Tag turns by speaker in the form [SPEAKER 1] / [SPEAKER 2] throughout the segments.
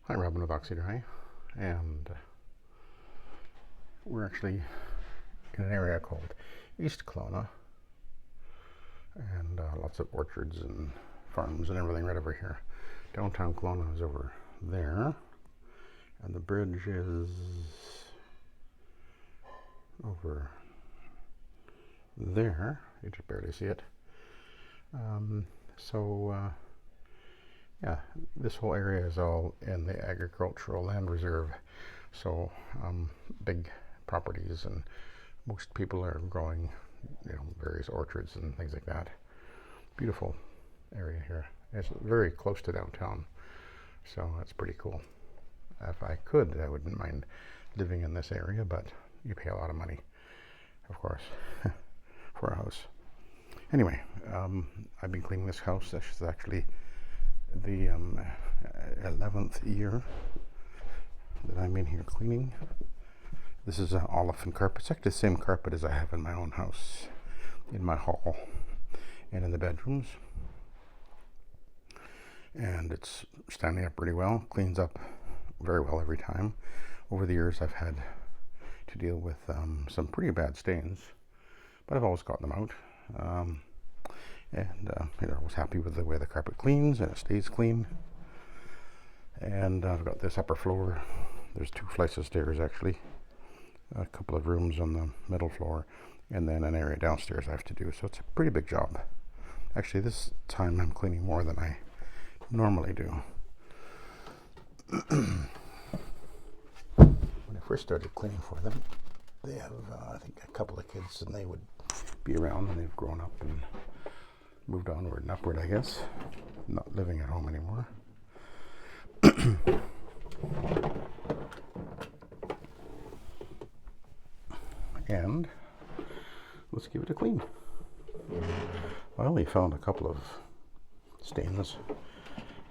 [SPEAKER 1] Hi, Robin with Oxy-Dry, and we're actually in an area called East Kelowna, and lots of orchards and farms and everything right over here. Downtown Kelowna is over there, and the bridge is over there. You just barely see it. Yeah, this whole area is all in the agricultural land reserve, so big properties, and most people are growing, various orchards and things like that. Beautiful area here. It's very close to downtown, so that's pretty cool. If I could, I wouldn't mind living in this area, but you pay a lot of money, of course, for a house. Anyway, I've been cleaning this house. This is actually the 11th year that I'm in here cleaning. This is an olefin carpet. It's actually the same carpet as I have in my own house, in my hall and in the bedrooms. And it's standing up really well, cleans up very well every time. Over the years I've had to deal with some pretty bad stains, but I've always gotten them out. I was happy with the way the carpet cleans, and it stays clean. And I've got this upper floor. There's 2 flights of stairs actually, a couple of rooms on the middle floor, and then an area downstairs I have to do. So it's a pretty big job. Actually, this time I'm cleaning more than I normally do. When I first started cleaning for them, they have I think a couple of kids, and they would be around, and they've grown up and moved onward and upward, I guess. Not living at home anymore. And let's give it a clean. I only found a couple of stains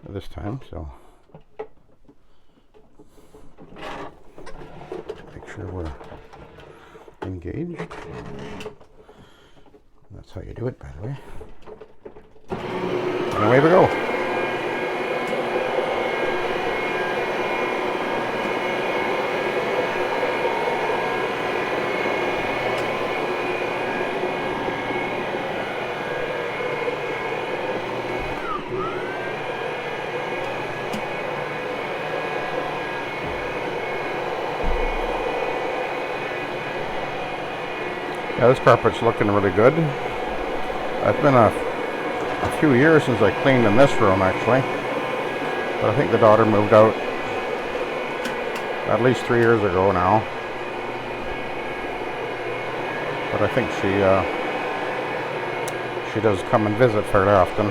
[SPEAKER 1] this time, so make sure we're engaged. That's how you do it, by the way. And away we go. Yeah, this carpet's looking really good. It's been a few years since I cleaned in this room, actually. But I think the daughter moved out at least 3 years ago now. But I think she does come and visit fairly often.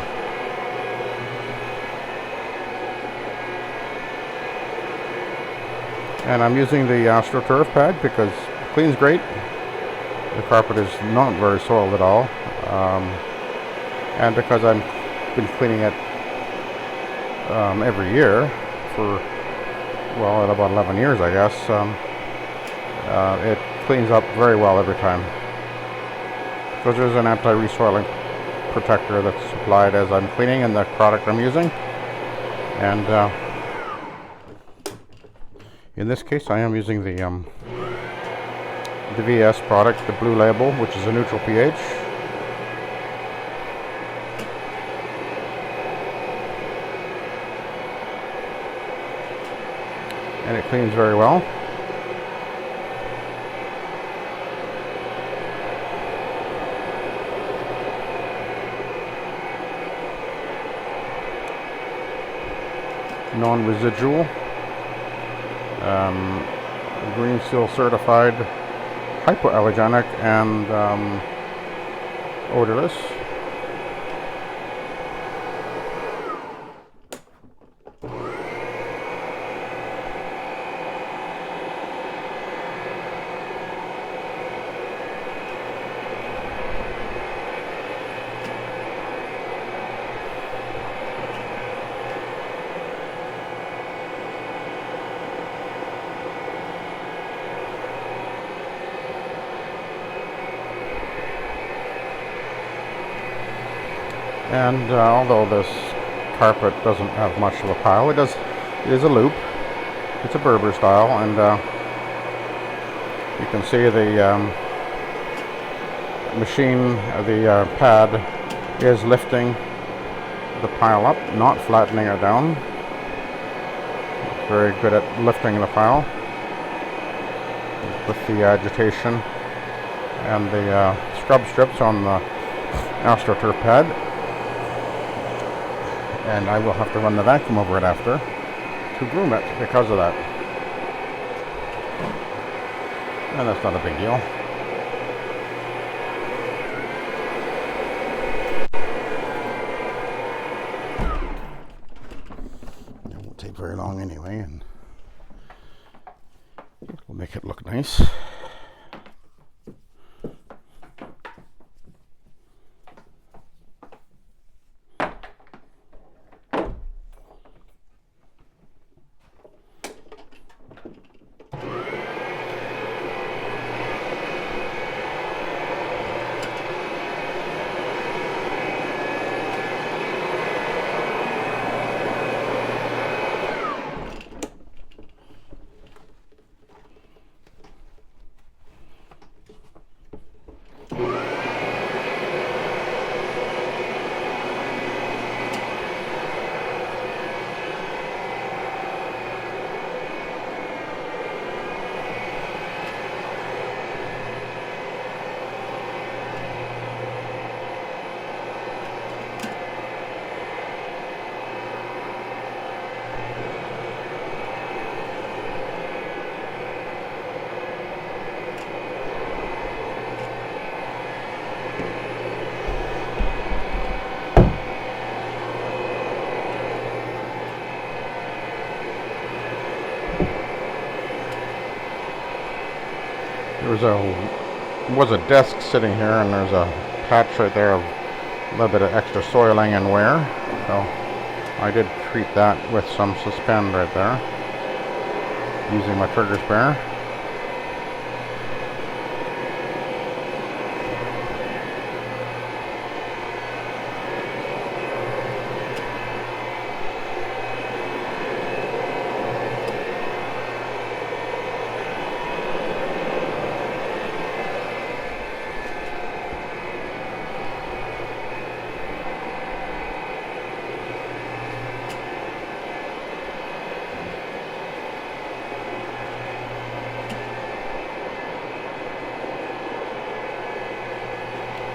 [SPEAKER 1] And I'm using the AstroTurf pad because it cleans great. The carpet is not very soiled at all, and because I've been cleaning it every year for, well, about 11 years, I guess, it cleans up very well every time. Because there's an anti-resoiling protector that's applied as I'm cleaning in the product I'm using, and in this case I am using the VS product, the blue label, which is a neutral pH. And it cleans very well. Non-residual. Green Seal certified, hypoallergenic, and odorless. And although this carpet doesn't have much of a pile, it is a loop. It's a Berber style, and you can see the machine, the pad is lifting the pile up, not flattening it down. It's very good at lifting the pile with the agitation and the scrub strips on the AstroTurf pad. And I will have to run the vacuum over it after to groom it because of that. And that's not a big deal. It won't take very long anyway, and it'll make it look nice. There was a desk sitting here, and there's a patch right there of a little bit of extra soiling and wear. So I did treat that with some suspend right there using my trigger spare.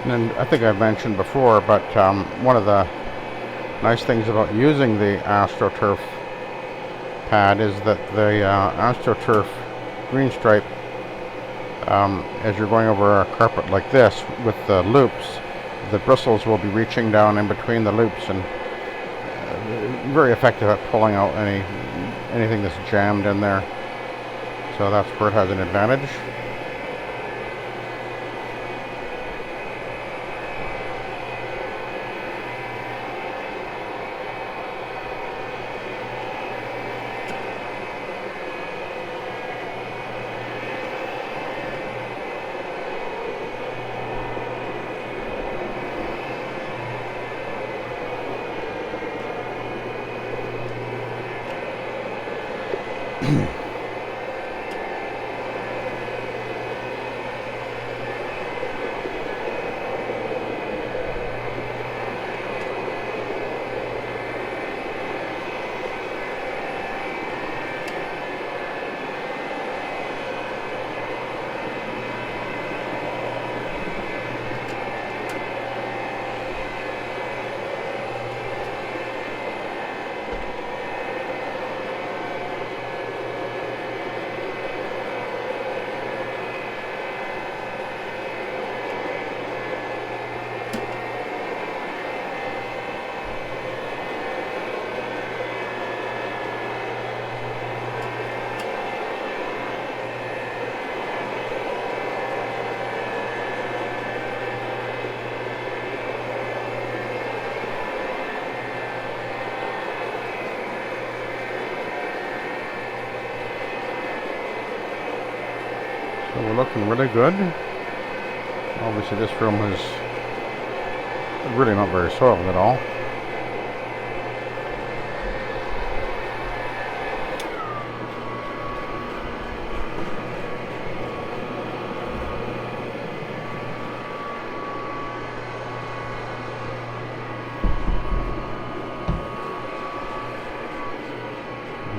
[SPEAKER 1] And I think I've mentioned before, but one of the nice things about using the AstroTurf pad is that the AstroTurf green stripe, as you're going over a carpet like this with the loops, the bristles will be reaching down in between the loops, and very effective at pulling out anything that's jammed in there. So that's where it has an advantage. So we're looking really good. Obviously this room is really not very soiled at all.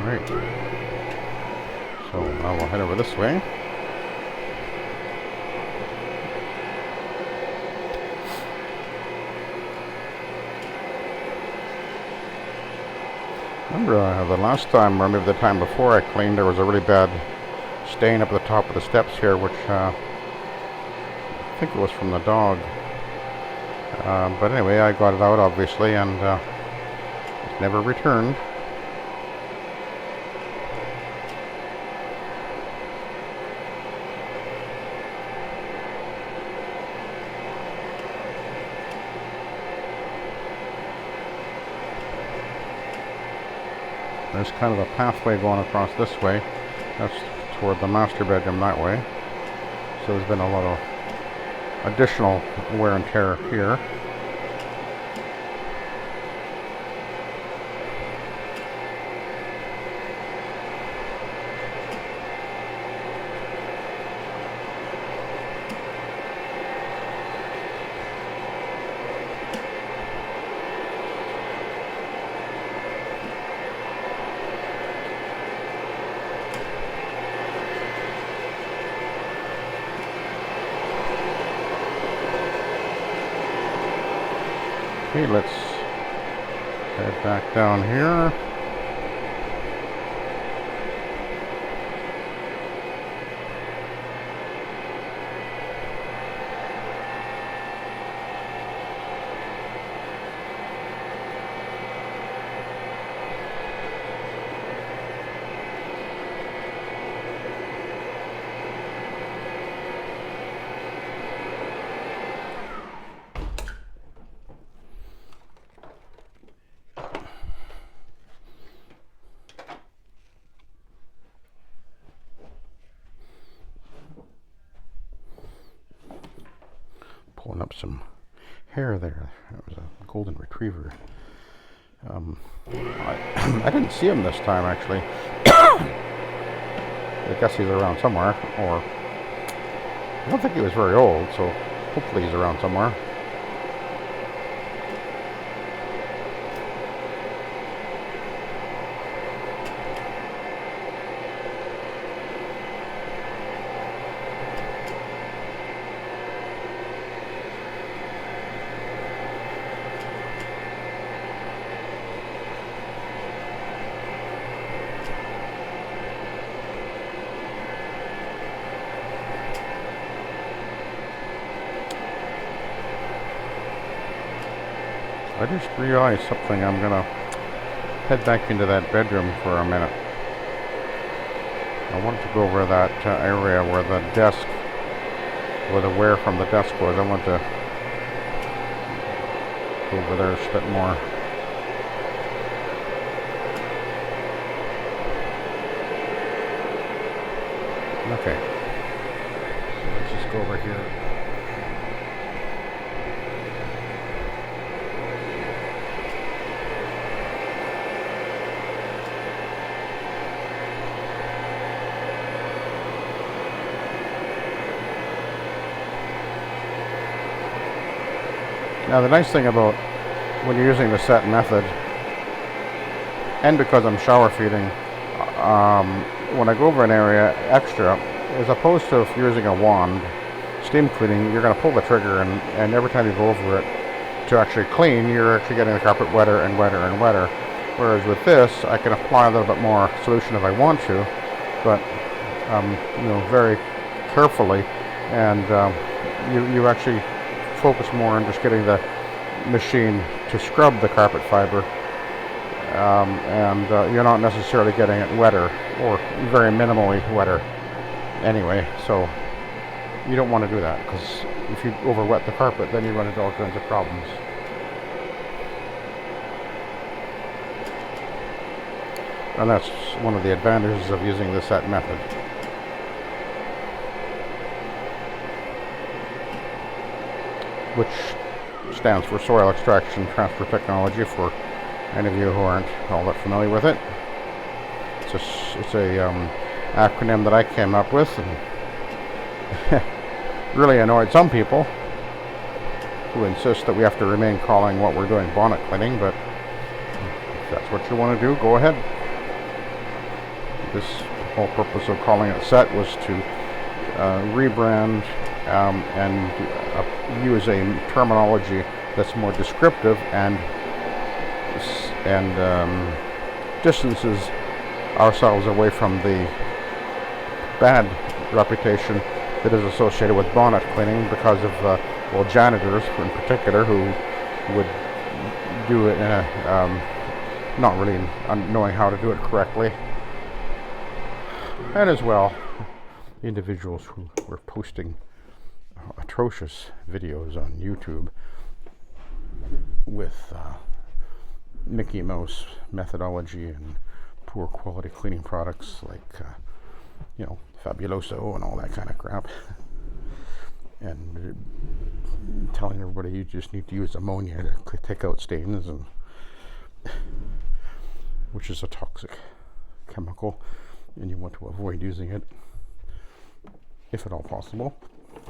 [SPEAKER 1] Alright. So now we'll head over this way. Remember the last time, or maybe the time before I cleaned, there was a really bad stain up at the top of the steps here, which I think it was from the dog. But anyway, I got it out obviously, and it never returned. There's kind of a pathway going across this way. That's toward the master bedroom that way. So there's been a lot of additional wear and tear here. Okay, let's head back down here. Pulling up some hair there. That was a golden retriever. I didn't see him this time actually. I guess he's around somewhere, or I don't think he was very old, so hopefully he's around somewhere. I just realized something. I'm gonna head back into that bedroom for a minute. I wanted to go over that area where the desk, where the wear from the desk was. I want to go over there a bit more. Okay, so let's just go over here. Now the nice thing about when you're using the SETT method, and because I'm shower feeding, when I go over an area extra, as opposed to if you're using a wand, steam cleaning, you're going to pull the trigger, and every time you go over it to actually clean, you're actually getting the carpet wetter and wetter and wetter. Whereas with this, I can apply a little bit more solution if I want to, but very carefully, and you actually focus more on just getting the machine to scrub the carpet fiber, and you're not necessarily getting it wetter, or very minimally wetter anyway. So you don't want to do that, because if you over wet the carpet, then you run into all kinds of problems. And that's one of the advantages of using the SETT method. Which stands for Soil Extraction Transfer Technology, for any of you who aren't all that familiar with it. It's a acronym that I came up with, and really annoyed some people who insist that we have to remain calling what we're doing bonnet cleaning, but if that's what you want to do, go ahead. this whole purpose of calling it SETT was to rebrand and use a terminology that's more descriptive and distances ourselves away from the bad reputation that is associated with bonnet cleaning because of well, janitors in particular who would do it in a not really knowing how to do it correctly, and as well individuals who were posting atrocious videos on YouTube with Mickey Mouse methodology and poor quality cleaning products like Fabuloso and all that kind of crap, and telling everybody you just need to use ammonia to take out stains, and which is a toxic chemical, and you want to avoid using it if at all possible.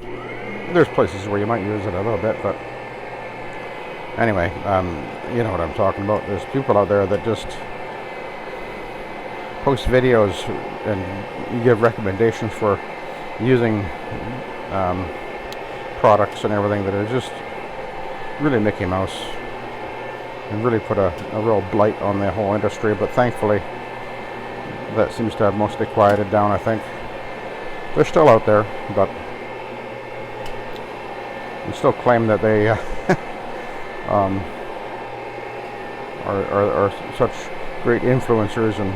[SPEAKER 1] There's places where you might use it a little bit, but anyway, you know what I'm talking about. There's people out there that just post videos and give recommendations for using products and everything that are just really Mickey Mouse and really put a real blight on the whole industry. But thankfully that seems to have mostly quieted down. I think they're still out there, but they still claim that they are such great influencers. And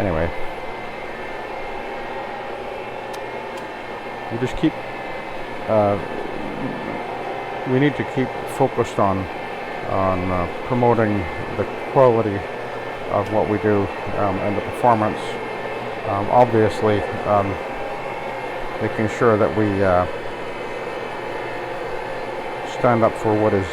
[SPEAKER 1] anyway, you just keep we need to keep focused on promoting the quality of what we do and the performance. Obviously, making sure that we stand up for what is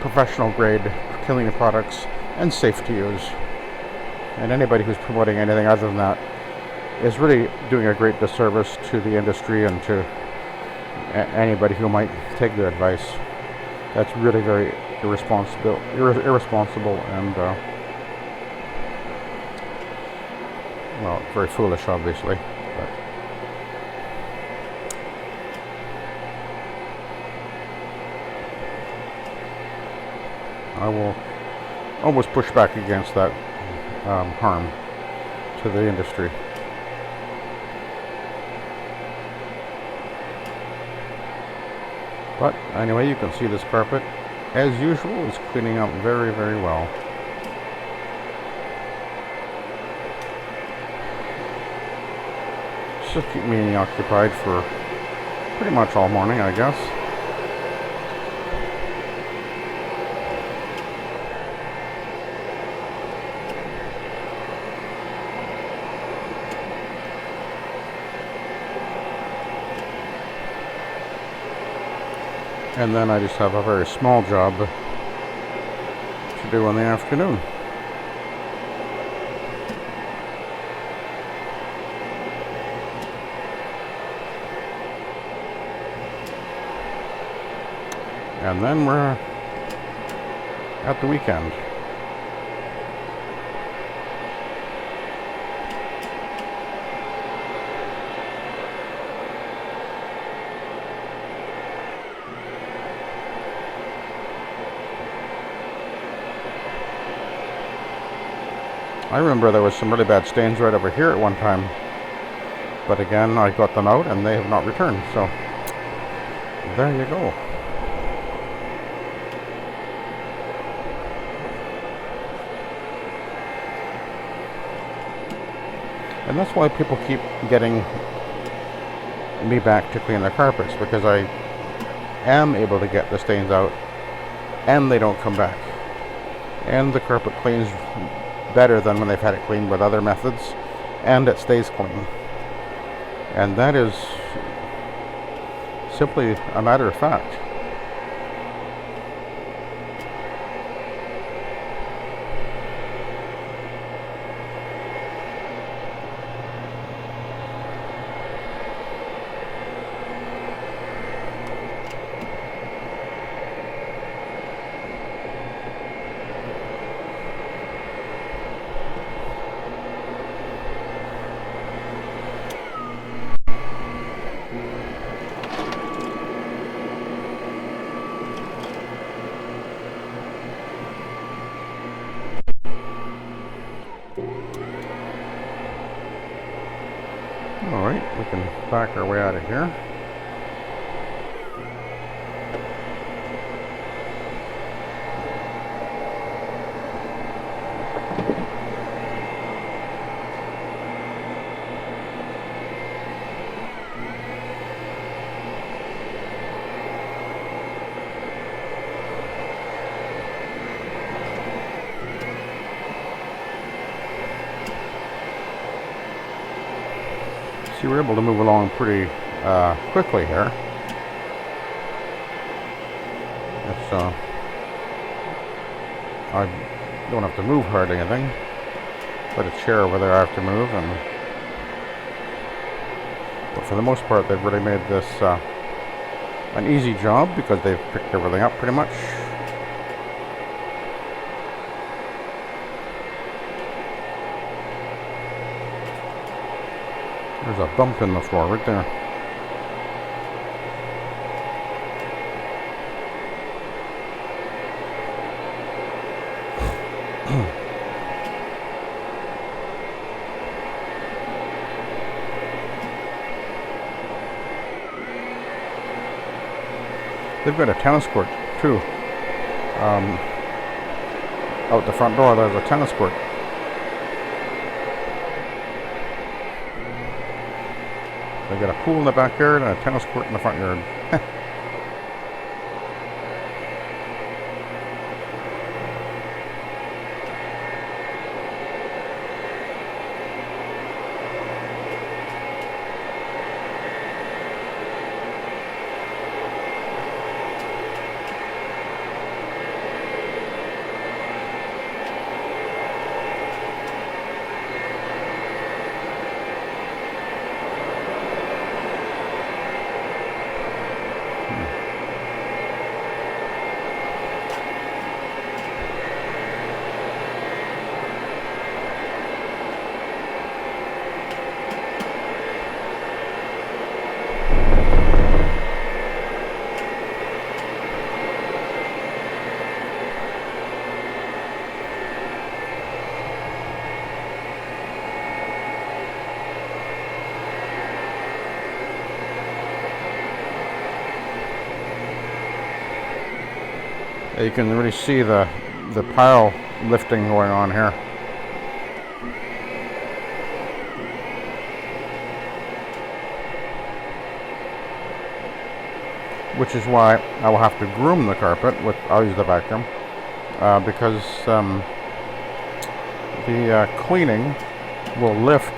[SPEAKER 1] professional grade cleaning products and safe to use. And anybody who's promoting anything other than that is really doing a great disservice to the industry and to anybody who might take their advice. That's really very irresponsible and well, very foolish, obviously. But I will always push back against that harm to the industry. But anyway, you can see this carpet, as usual, is cleaning up very, very well. Just keep me occupied for pretty much all morning, I guess. And then I just have a very small job to do in the afternoon. And then we're at the weekend. I remember there was some really bad stains right over here at one time, but again, I got them out and they have not returned, so there you go. And that's why people keep getting me back to clean their carpets, because I am able to get the stains out and they don't come back, and the carpet cleans better than when they've had it cleaned with other methods, and it stays clean. And that is simply a matter of fact. we can back our way out of here. So we're able to move along pretty quickly here. It's, I don't have to move hardly anything. But a chair over there I have to move, but for the most part they've really made this an easy job because they've picked everything up pretty much. There's a bump in the floor right there. They've got a tennis court too. Out the front door there's a tennis court. They got a pool in the backyard and a tennis court in the front yard. You can really see the pile lifting going on here. Which is why I will have to groom the carpet with, I'll use the vacuum, because the cleaning will lift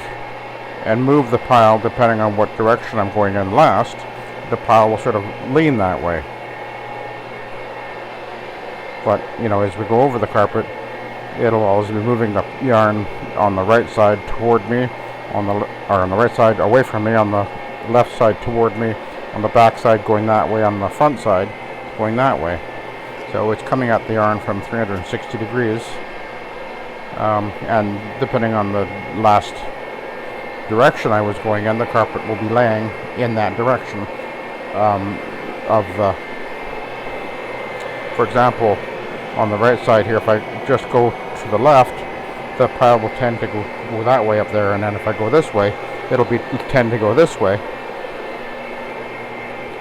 [SPEAKER 1] and move the pile depending on what direction I'm going in last. The pile will sort of lean that way. But, you know, as we go over the carpet, it'll always be moving the yarn on the right side toward me, on the right side away from me, on the left side toward me, on the back side going that way, on the front side going that way. So it's coming at the yarn from 360 degrees, and depending on the last direction I was going in, the carpet will be laying in that direction for example, on the right side here, if I just go to the left, the pile will tend to go that way up there, and then if I go this way, it'll tend to go this way,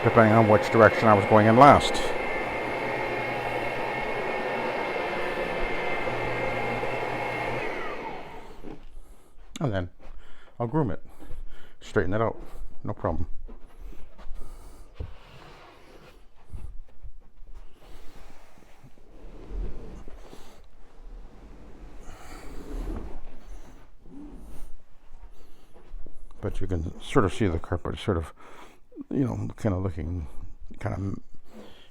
[SPEAKER 1] depending on which direction I was going in last. And then I'll groom it, straighten it out, no problem. But you can sort of see the carpet sort of, you know, kind of looking kind of,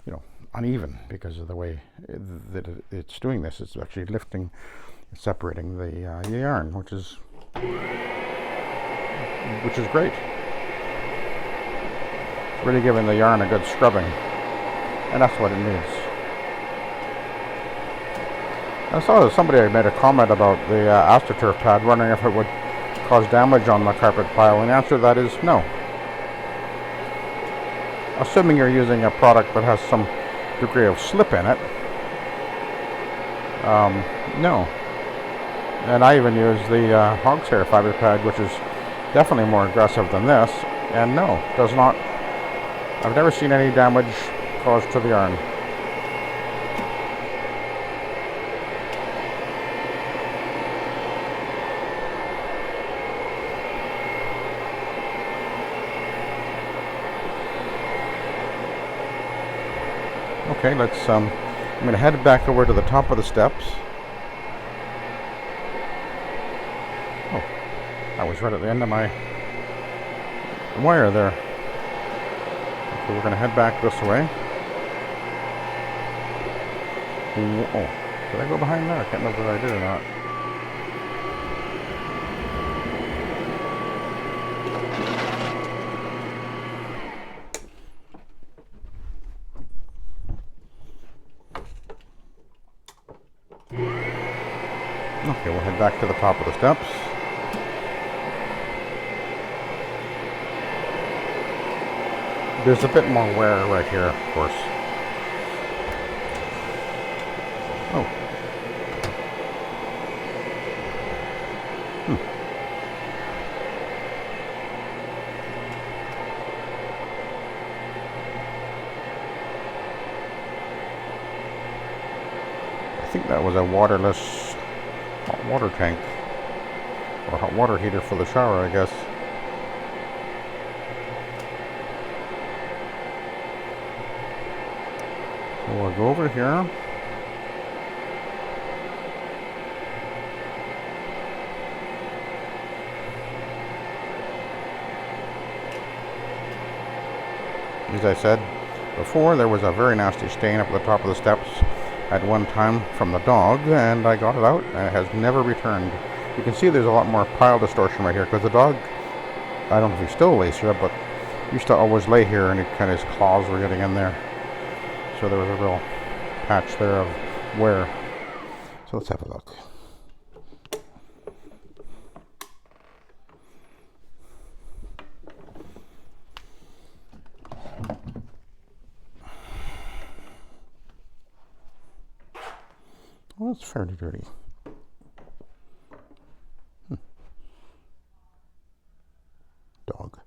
[SPEAKER 1] you know, uneven because of the way that it's doing this. It's actually lifting, separating the yarn, which is great. It's really giving the yarn a good scrubbing, and that's what it needs. I saw that somebody had made a comment about the AstroTurf pad, wondering if it would cause damage on the carpet pile, and the answer to that is no. Assuming you're using a product that has some degree of slip in it, no. And I even use the hog's hair fiber pad, which is Definitely more aggressive than this, and no, does not. I've never seen any damage caused to the iron. Okay, let's, I'm going to head back over to the top of the steps. Oh, I was right at the end of my wire there. Okay, we're going to head back this way. Oh, did I go behind there? I can't remember if I did or not. Okay, we'll head back to the top of the steps. There's a bit more wear right here, of course. Oh. I think that was a waterless hot water tank. Or hot water heater for the shower, I guess. So we'll go over here. As I said before, there was a very nasty stain up at the top of the steps at one time from the dog, and I got it out, and it has never returned. You can see there's a lot more pile distortion right here, because the dog, I don't know if he still lays here, but used to always lay here, and kind of his claws were getting in there. So there was a real patch there of wear. So let's have a look. Well, it's fairly dirty. Dog.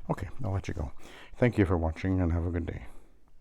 [SPEAKER 1] Okay, I'll let you go. Thank you for watching and have a good day.